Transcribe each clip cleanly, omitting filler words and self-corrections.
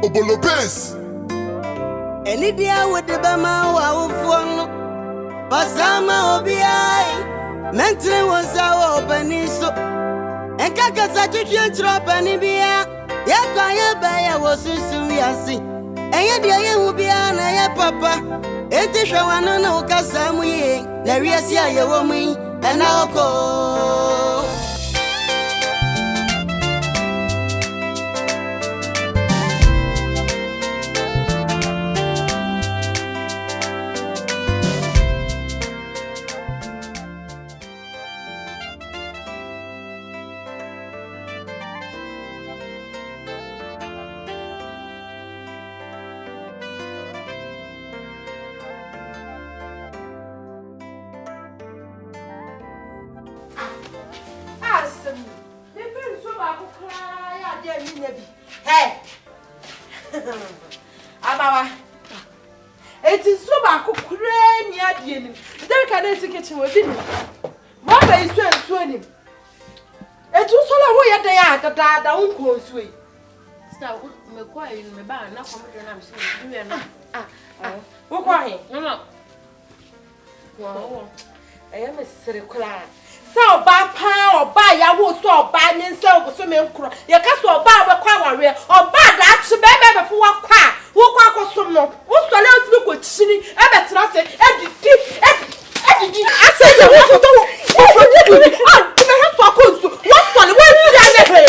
Obolo base. Any dia with the Bama wa phone. Pasama obiai. Mentally was our opening so. And Kakasa drop any beer. Yakaya Baya was Susuiasi. And yet will be an aya papa. And the Shawana no Casamu. There is ya woman and I'll go. Hey, Amawa. It is so bad. Cranny at the end. There can see kitchen within him. Mother is swimming. It was all away at the yard that I won't go sweet. Stop, me quiet in the barn, not from the name. What quiet? No. Well, I am a silly clown. So bad power, buy ya will so bad and so swimming. Your castle bar will quite real or bad that to be before a car. Who quack some more? What's the last look with Chinny? I bet not say, I say, you want to do it. What's on the way to the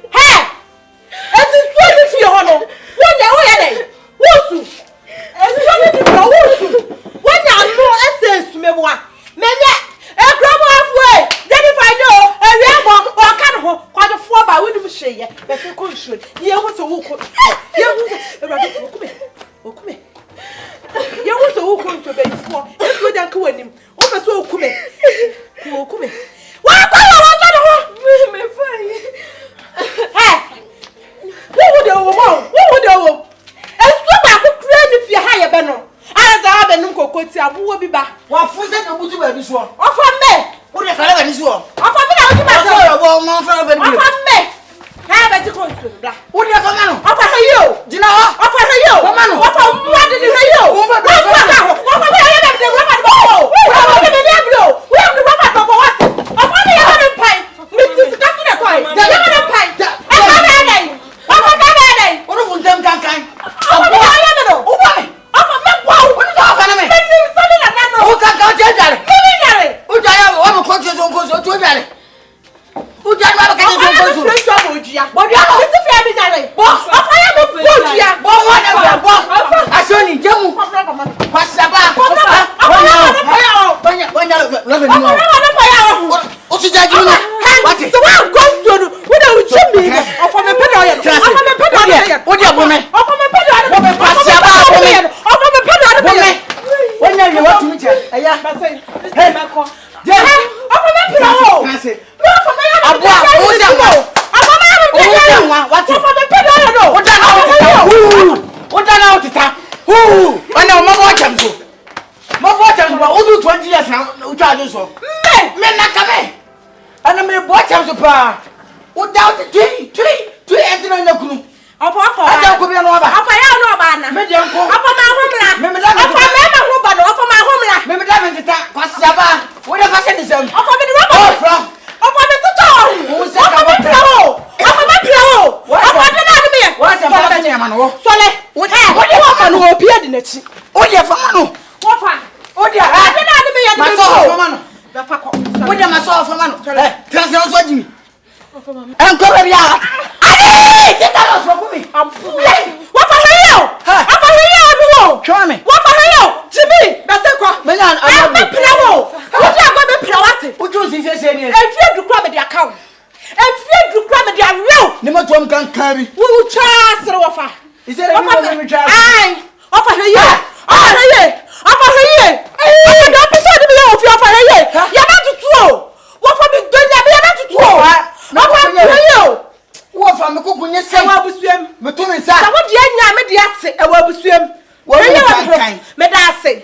Hey, it is 20 your honor. One day, what's you? And so when you know essence, me what? A grab halfway. Then if I know a real or can quite a 4 by window shade, but you could shoot. Here was a walk. Here was a rabbit. Here was a walk to base for. It's good and cool him. What was so come? What Hey, what would you and so back to create if you hire Benno. As I have a number of will be back. What for that? Would you have this one? Offer me. What if I have this one? Offer me out of my me. Have a go to black. What do you have? Offer you. Do you know? Offer you. What did you hear you? What we have the rubber ball. We have the rubber ball. Offer me a pint. Mrs. Captain, the other pint. What of them can kind?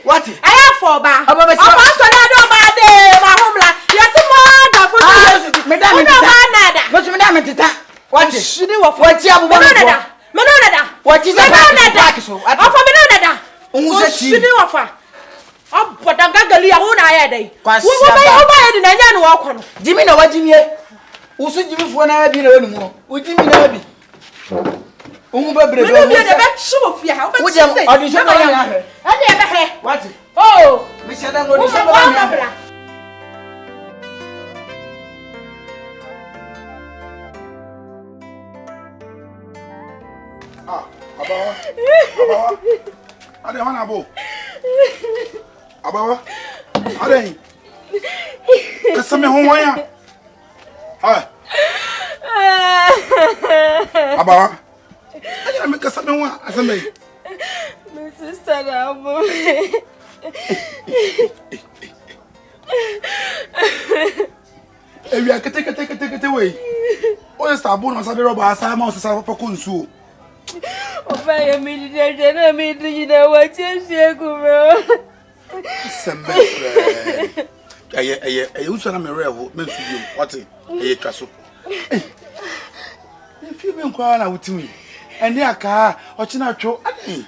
What? I have 4 bar. What? what is that? Offer me no dada. Who's a offer? Oh, but I'm going to leave on I day. Who buy it in a walk on? Jimmy, no, what Jimmy? Who's a Jimmy for an idea anymore? Would Jimmy not be? What? Oh, Miss Adam, what is that? Abawa, Ade. Kasame hoya. Ha. Abawa. Aja me kasame hoya asame. My sister Abo. Ewi akete we. O sta bo no sabe roba asa ma o sesa papa konsuo. Ophan ya mi di na mi di na wa chese kume. Sembe. Aye uso na me rewo me nsubiom. What? Aye twaso. If you been kwa na wutimi. Ene aka o chi na two. Ade.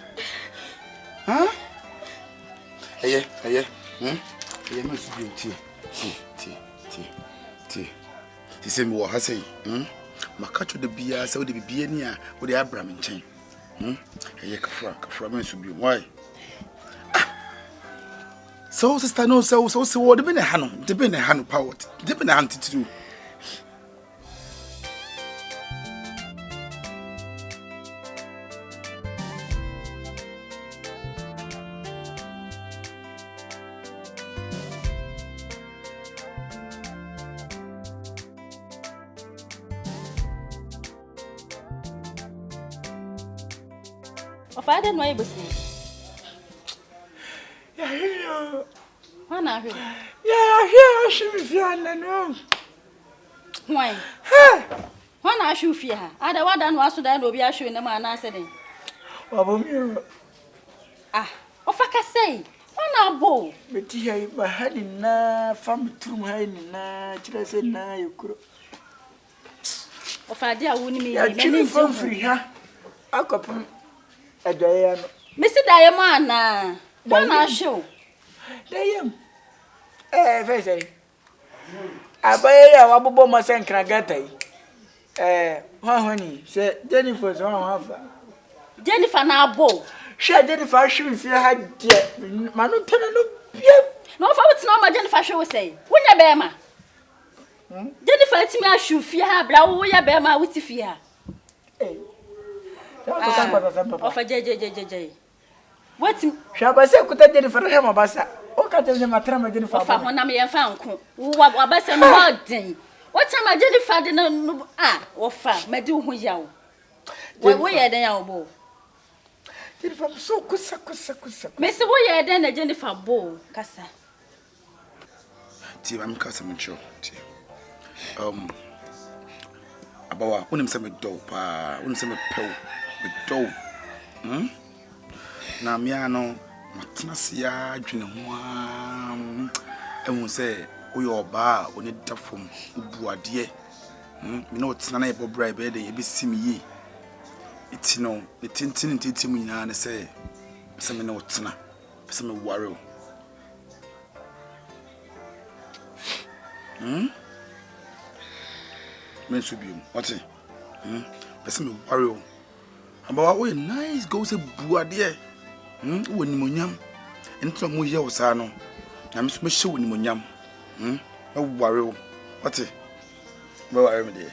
Ha? Aye. Aye me nsubiom ti. Ti se mi wo ha sei. Makacho de bia se wo de bibia ni a wo de Abraham nchen. Aye kafra me nsubiom. Why? So sister no so what be na hanu power de be na han titiru Ophan den why bosi. Yeah. Wana hwe. Yeah, here she be fear no. Why? Wana hwe fie ha. Ada wada no aso da na obi ahwe na ma na ase den. Wabomiro. Ah, Ophan ka sei. Wana bo. Beti hai ba hani na fam trum hai ni na kira se na yukuro. Ophan dia woni me Ya kira fam free ha. Akopum adaya no. Mesi da ye ma na. Wana hwe. Dayem. Fese. Abaye ya wabobo mo se nkra gata yi. Hwani se Jennifer so hafa. Jennifer na abo. Hwe Jennifer hwe fi ha de. Manu tene no biem. No fa wit na ma Jennifer hwe wo sei. Wonya be ma. Jennifer timi ahwe fi ha bra wo ya be ma witi fi ha. Ophan je. What? Shabase kuta Jennifer hema basa. O ka tene matrama Jennifer. Ophan hona me yemfa nko. Wa basa no den. What time Jennifer de no Ophan medi ho yawo. Wo ye den yawo bo. Jennifer so kusa. Me se wo ye den na Jennifer bo kasa. Ti am kasa mencho. Ti. Abawa, unim se me do pa, unim se me pew. Me do. Na miano matnasia adwene ho ehun se oyo oba oni dafom ubuade me no tena na yebo bra be de yebesi mi yi itino ne tintin mu nyina ne se me no tena se me ware o men subium what se me ware o abawa o nice go se buade woni monyam ento mo ye wo sa no na me so me hye woni monyam e ware o ote be ware me de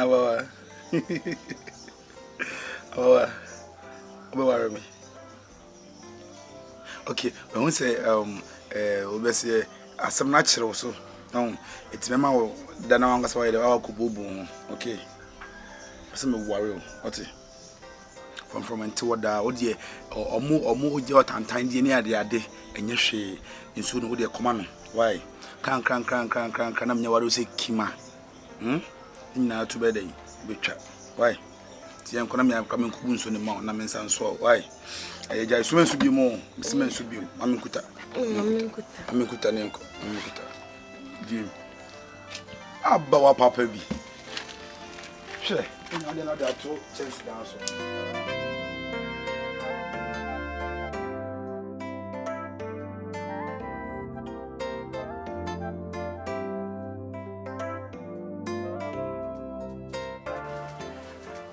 awa be ware me okay we won say we say asem na kire wo so no etimema wo da na wangasa wa de wa ko bobu okay asem me ware o ote from until da odie omo je otantan die ne ade enye hwe nsu no odie koma no why kran na mnya ware se kima nyina to be dey betwa why ti en kona me akame nkubu nsu ne ma na me nsan so why ayeja isu mensu bi mo mensu bi amekuta ne nko amekuta di abba wa papa bi hwe Now they know there are 2 chairs down so.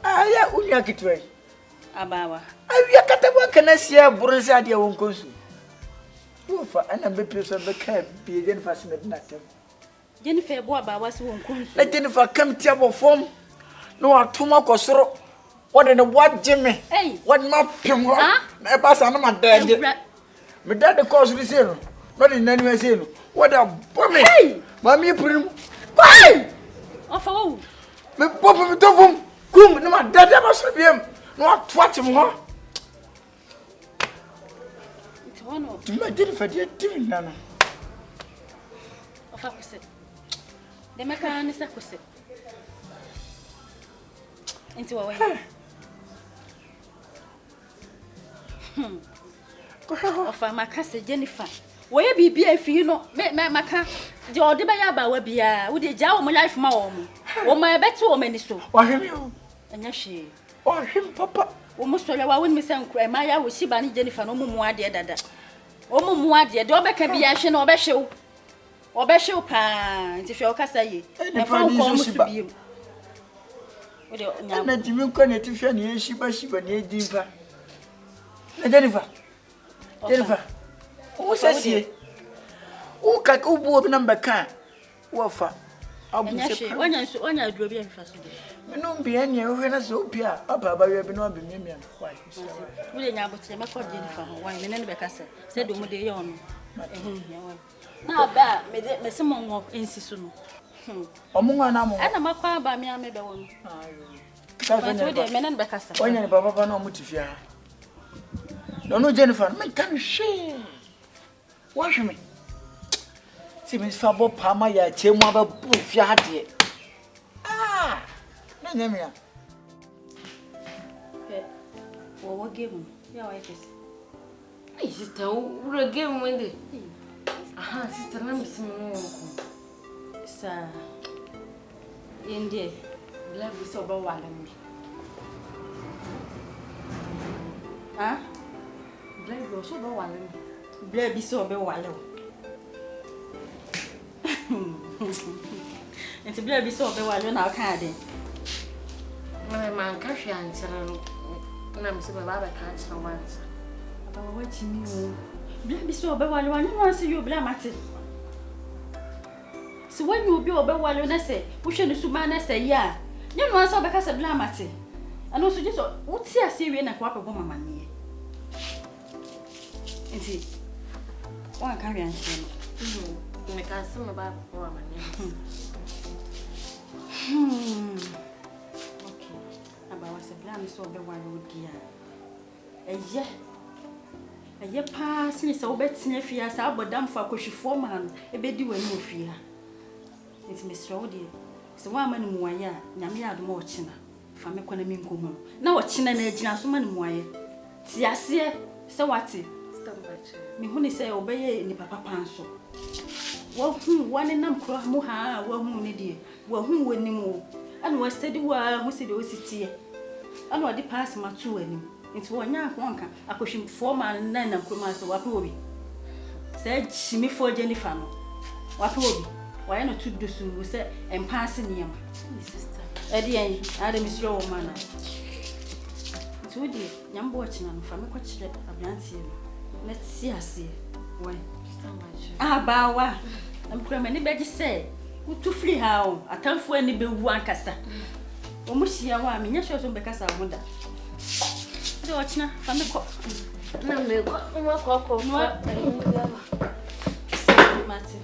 Aya unya kitwe. Abawa. Awia katabo kana sia burusi ade won konsu. Wofa ana be peso be ka bi Jennifer se medina tem. Jennifer bo abawa se won kunsu. Na Jennifer kam tia bo fom. No atuma kosoro. What in the what Jimmy? Hey. What ma pim ho. Na e pass na ma dad. Me dad cause we say no. Not in any way say no. What a bomb. Hey. Mami prim. Why? Ofa wo. Me pop me to fom. Kum na ma dad ba so biem. No atwat mo ho. Ono. Me Jennifer dey tin na. Ofa kose. De meka ni sa kose. Into wa we. Ofa makase Jennifer. Wo ye bibia afi no me maka de ode ba ya ba wa bia wo de ja wo mo life ma wo mo. Wo ma beto wo mani so. Wa hwemi o. Anya hwe. Wa hwem papa. Wo mo so le wa won mi se nkro e ma ya wo shiba ni Jennifer no mu ade dada. O mu ade de obeka bia hwe na obehwe. Obehwe pa nti hwe o kasa ye. E fa ko mo so biem. Wo de nya. Na dimi ko na tifia na shiba na edimfa. Na Jennifer. Jennifer. O sasie. O ka ko bu obi na mbeka. Wo fa. Abu se. Onya aduro bia hwe so de. Meno bia ne hwe na so bia aba ba we bi no abemia. Why? Wo de nya abotre me ko Jennifer ho. Why me ne be kasa. Se do mu de ye ono. Na ba me se mo ngo ensisu no. Omunga na mo. Ana makwa ba me ame be wonu. Ayo. Ka so de me ne be kasa. Onya ne baba na omutifia. No Jennifer, me kan hwe. Wash me. Si me fa bo pa ma ya chemu aba bu fia hade. Ah! Na nyamia. Wo game. Ya wa ikesi. Hey, sister, we're game when they. Aha, sister, let me see my Sa. Inde. Black is so bad. Ah? Black is so bad. Black bi so be wale o. Enti black bi so be wale na ka ade. My man cash answer. And I'm saying, Baba can't someone. Aba wa chimi o. Black bi so be wale wani no se yo black mate. Si when you be obe wale na se, wo hwe ne suma na se ya. Nye no se obeka se black mate. Ano so just wo ti ase wie na kwa pebo mama ne. Enti wa ka wi anse no. Me can't see my Baba for my name. Okay. Aba wa se black mi so obe wale odi a. Eye pa sini se obetine fia sa abodam fa kohwefo man ebedi wani ofia. Nti mesra wo de se wa ma ne muaye a nyame ya adom ochina fa me kwana mi nkomu na ochina na agina so ma ne muaye ti ase se wate me huni se obeye ni papa panso wo hu wane nam kro mu ha wo hu ne die wo hu wani mu ana wo steady wa hu se de ositie ana odi pass ma tu wani nti wo nya nka akohwimfo ma na nam kro ma se wa pe obi se chimi fo Jennifer no wa pe obi why not to do so say and passing him sister edi ade misro wo mana tudi nyambo ochina no fa me ko kire abrantie no let's see ase why ba wa am kura mani beji say utu free ha o atamfo ani bewu ankasa o mu hia wa me nya hwe so be kasa ho da ade ochina fa me ko na me ko no mate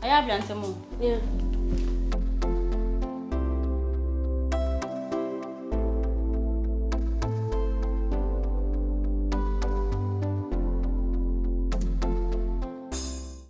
aya abrante mo yeah